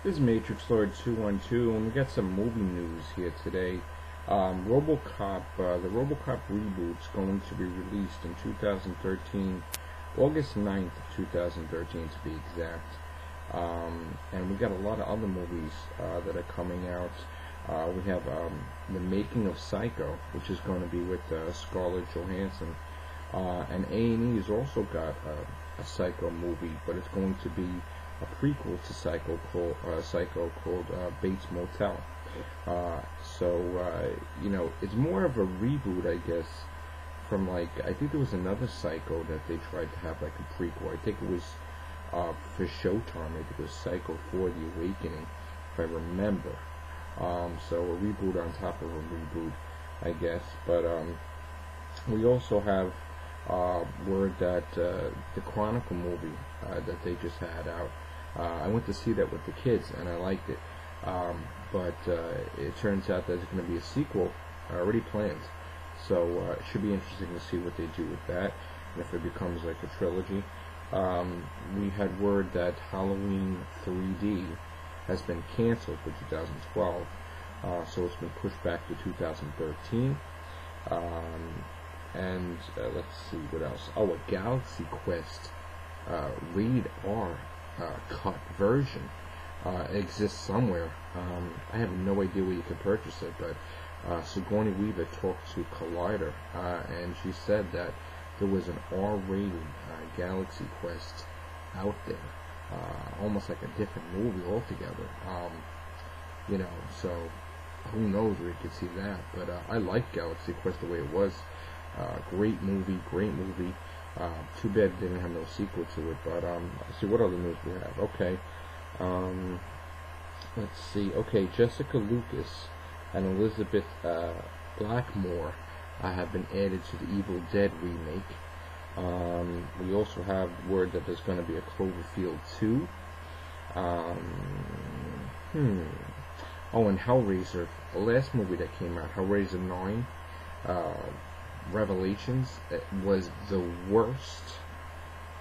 This is Matrix Lord 212, and we got some movie news here today. RoboCop, the RoboCop reboot's going to be released in 2013, August 9th, 2013 to be exact. And we got a lot of other movies that are coming out. We have The Making of Psycho, which is going to be with Scarlett Johansson. And A&E has also got a Psycho movie, but it's going to be a prequel to Psycho called Bates Motel. It's more of a reboot, I guess, from I think there was another Psycho that they tried to have like a prequel. I think it was for Showtime. I think it was Psycho 4: The Awakening, if I remember. So a reboot on top of a reboot, I guess. But we also have word that the Chronicle movie that they just had out. I went to see that with the kids, and I liked it. But it turns out there's going to be a sequel already planned. So it should be interesting to see what they do with that, and if it becomes like a trilogy. We had word that Halloween 3D has been canceled for 2012, so it's been pushed back to 2013. Let's see what else. Oh, a Galaxy Quest Rated R cut version exists somewhere. I have no idea where you can purchase it, but Sigourney Weaver talked to Collider, and she said that there was an R-rated Galaxy Quest out there, almost like a different movie altogether. So who knows where you could see that, but I like Galaxy Quest the way it was. Great movie. Too bad it didn't have no sequel to it, but let's see what other news we have. Okay, let's see. Okay, Jessica Lucas and Elizabeth Blackmore have been added to the Evil Dead remake. We also have word that there's going to be a Cloverfield 2. Oh, and Hellraiser, the last movie that came out, Hellraiser 9, Revelations, was the worst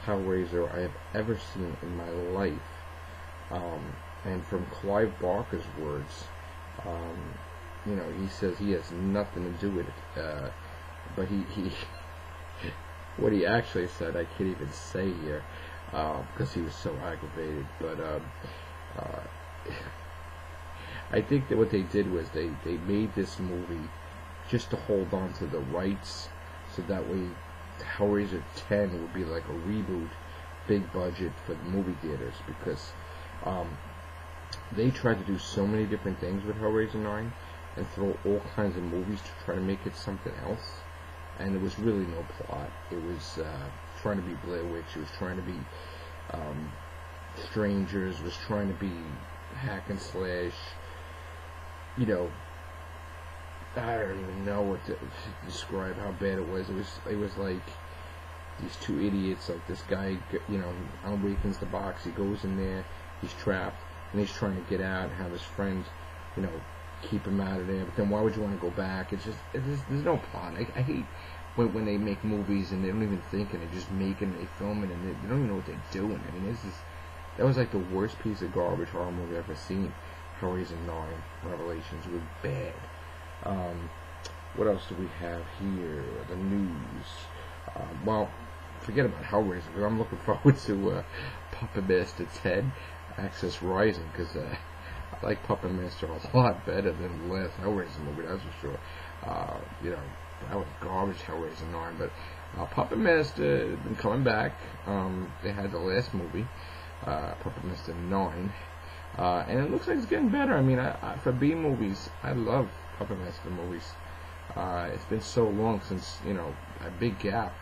Hellraiser I have ever seen in my life. And from Clive Barker's words, he says he has nothing to do with it. But he what he actually said, I can't even say here, because he was so aggravated. But I think that what they did was they made this movie just to hold on to the rights, so that way Hellraiser 10 would be like a reboot, big budget for the movie theaters, because they tried to do so many different things with Hellraiser 9 and throw all kinds of movies to try to make it something else, and there was really no plot. It was trying to be Blair Witch, it was trying to be Strangers, was trying to be hack and slash, I don't even know what to describe how bad it was. It was like these two idiots, like this guy, unwakens the box, he goes in there, he's trapped, and he's trying to get out and have his friends, keep him out of there. But then why would you want to go back? There's no plot. I hate when they make movies and they don't even think, and they just make it and they film it and they don't even know what they're doing. I mean, that was like the worst piece of garbage horror movie I've ever seen. Hellraiser 9 Revelations was bad. What else do we have here? The news. Well, forget about Hellraiser, because I'm looking forward to Puppet Master 10 Access Rising, because I like Puppet Master a lot better than the last Hellraiser movie, that's for sure. That was garbage, Hellraiser 9, but Puppet Master has been coming back. They had the last movie, Puppet Master 9, and it looks like it's getting better. I mean, for B movies, I love Puppet Master movies. It's been so long since, a big gap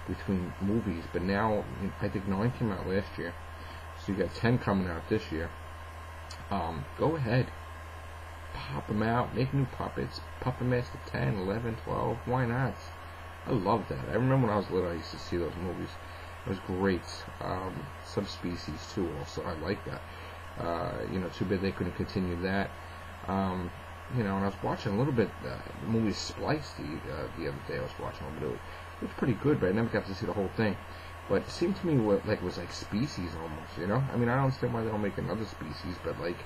between movies, but now, I think 9 came out last year, so you got 10 coming out this year. Go ahead, pop them out, make new puppets, Puppet Master 10, 11, 12, why not? I love that. I remember when I was little, I used to see those movies. It was great. Subspecies too, also, I like that. Too bad they couldn't continue that. And I was watching a little bit, the movie Spliced the other day. I was watching a little bit. It was pretty good, but I never got to see the whole thing. But it seemed to me like it was like Species almost, you know? I mean, I don't understand why they don't make another Species, but like,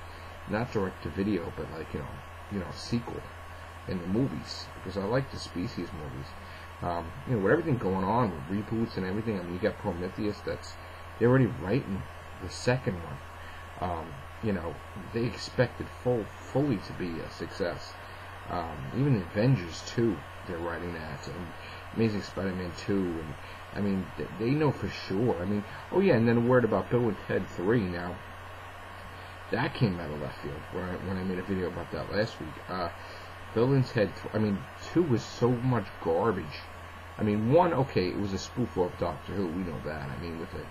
not direct to video, but like, sequel in the movies, because I like the Species movies. With everything going on with reboots and everything, I mean, you got Prometheus, they're already writing the second one. They expected fully to be a success. Even Avengers 2, they're writing that, and Amazing Spider-Man 2, and I mean, they know for sure. I mean, oh yeah, and then a word about Bill and Ted 3 now. That came out of left field when I made a video about that last week. Bill and Ted, 2 was so much garbage. I mean, 1, okay, it was a spoof of Doctor Who, we know that. I mean, with the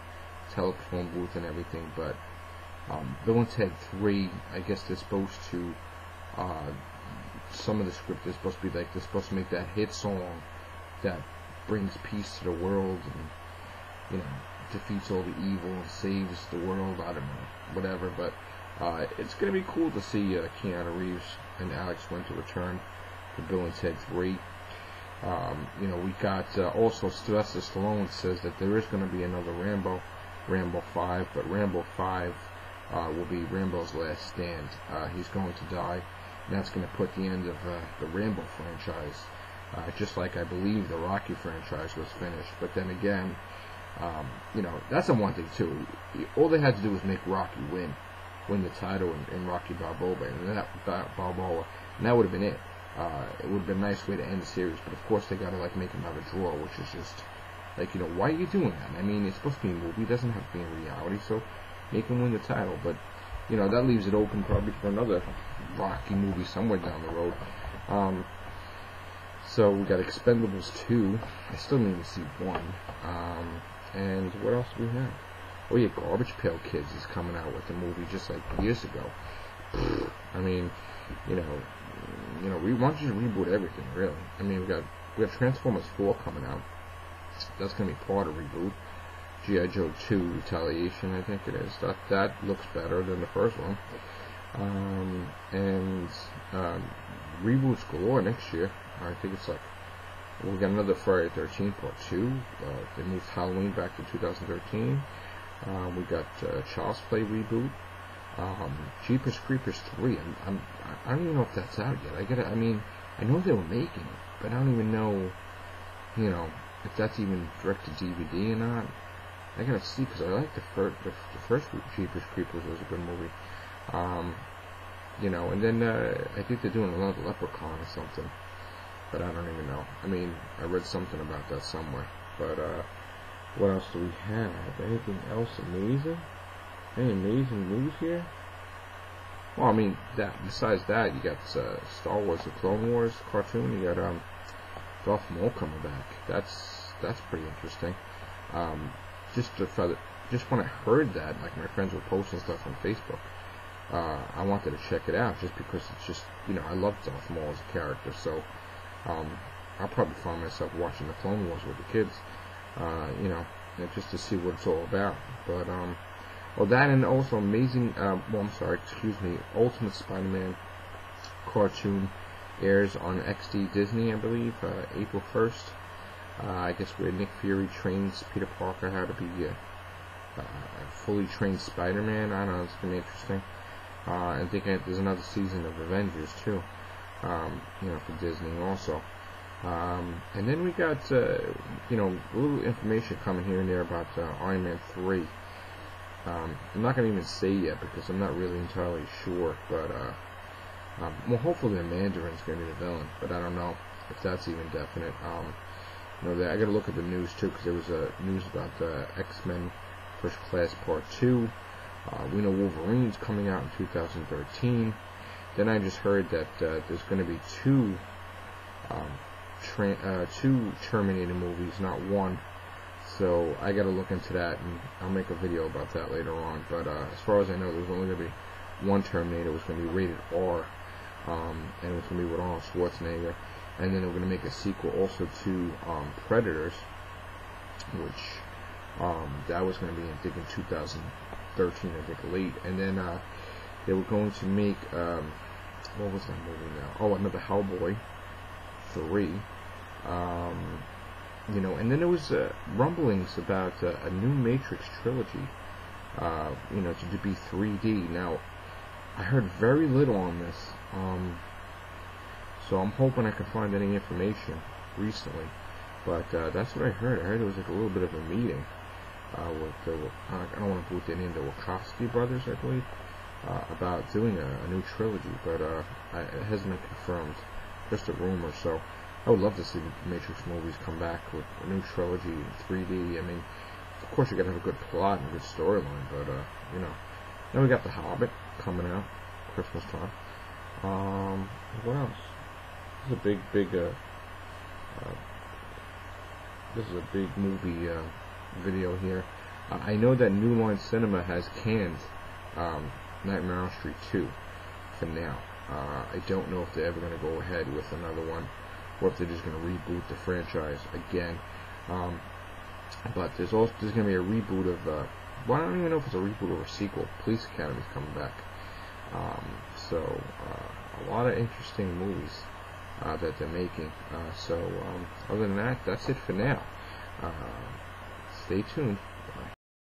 telephone booth and everything, but Bill and Ted 3, I guess they're supposed to, some of the script is supposed to be like, they're supposed to make that hit song that brings peace to the world and, defeats all the evil and saves the world. I don't know, whatever, but it's going to be cool to see Keanu Reeves and Alex Winter return to Bill and Ted 3. We got also Sylvester Stallone says that there is going to be another Rambo 5, but Rambo 5 will be Rambo's last stand. He's going to die, and that's going to put the end of the Rambo franchise, just like I believe the Rocky franchise was finished. But then again, that's the one thing too. All they had to do was make Rocky win the title in Rocky Balboa, and that would have been it. It would have been a nice way to end the series, but of course they got to make another draw, which is just why are you doing that? I mean, it's supposed to be a movie, it doesn't have to be in reality, so make him win the title. But that leaves it open probably for another Rocky movie somewhere down the road. So we got Expendables 2. I still need to see 1. And what else do we have? Oh yeah, Garbage Pail Kids is coming out with a movie just like years ago. I mean, why don't you just reboot everything, really? I mean, we got Transformers 4 coming out. That's gonna be part of reboot. G.I. Joe 2 Retaliation, I think it is. That looks better than the first one. And reboots galore next year. I think it's we got another Friday the 13th Part 2. They moved Halloween back to 2013. We got Child's Play reboot. Jeepers Creepers 3. I don't even know if that's out yet. I know they were making it, but I don't even know, if that's even direct to DVD or not. I gotta see, because I like the first Jeepers Creepers was a good movie. And then I think they're doing another Leprechaun or something, but I don't even know. I mean, I read something about that somewhere. But what else do we have? Anything else amazing? Any amazing news here? Well, I mean, besides that, you got Star Wars: The Clone Wars cartoon. You got Darth Maul coming back. That's pretty interesting. Just when I heard that, my friends were posting stuff on Facebook, I wanted to check it out just because it's just, I love Darth Maul as a character. So I'll probably find myself watching the Clone Wars with the kids, just to see what it's all about. But that, and also Ultimate Spider-Man cartoon airs on XD Disney, I believe, April 1st. I guess where Nick Fury trains Peter Parker how to be a fully trained Spider-Man. I don't know, it's going to be interesting. I think there's another season of Avengers too, for Disney also. And then we got, a little information coming here and there about Iron Man 3. I'm not going to even say yet because I'm not really entirely sure, but hopefully the Mandarin's going to be the villain, but I don't know if that's even definite. I got to look at the news too, because there was news about X-Men First Class Part 2. We know Wolverine's coming out in 2013. Then I just heard that there's going to be two Terminator movies, not one. So I got to look into that, and I'll make a video about that later on. But as far as I know, there's only going to be one Terminator. It was going to be rated R, and it was going to be with Arnold Schwarzenegger. And then they're going to make a sequel also to Predators, which that was going to be, I think, in 2013, I think, late. And then they were going to make, what was that movie now? Oh, another Hellboy 3. And then there was rumblings about a new Matrix trilogy, to be 3D. Now, I heard very little on this, so I'm hoping I can find any information recently. But that's what I heard. I heard it was like a little bit of a meeting with I don't want to put their name, the Wachowski brothers, I believe, about doing a new trilogy, but it hasn't been confirmed. Just a rumor. So I would love to see the Matrix movies come back with a new trilogy in 3D. I mean, of course you got to have a good plot and a good storyline, but Then we got The Hobbit coming out Christmas time. What else? This is a big movie video here. I know that New Line Cinema has canned Nightmare on Elm Street 2 for now. I don't know if they're ever going to go ahead with another one, or if they're just going to reboot the franchise again. But there's going to be a reboot of, I don't even know if it's a reboot or a sequel. Police Academy's coming back. So a lot of interesting movies that they're making. Other than that, that's it for now. Stay tuned.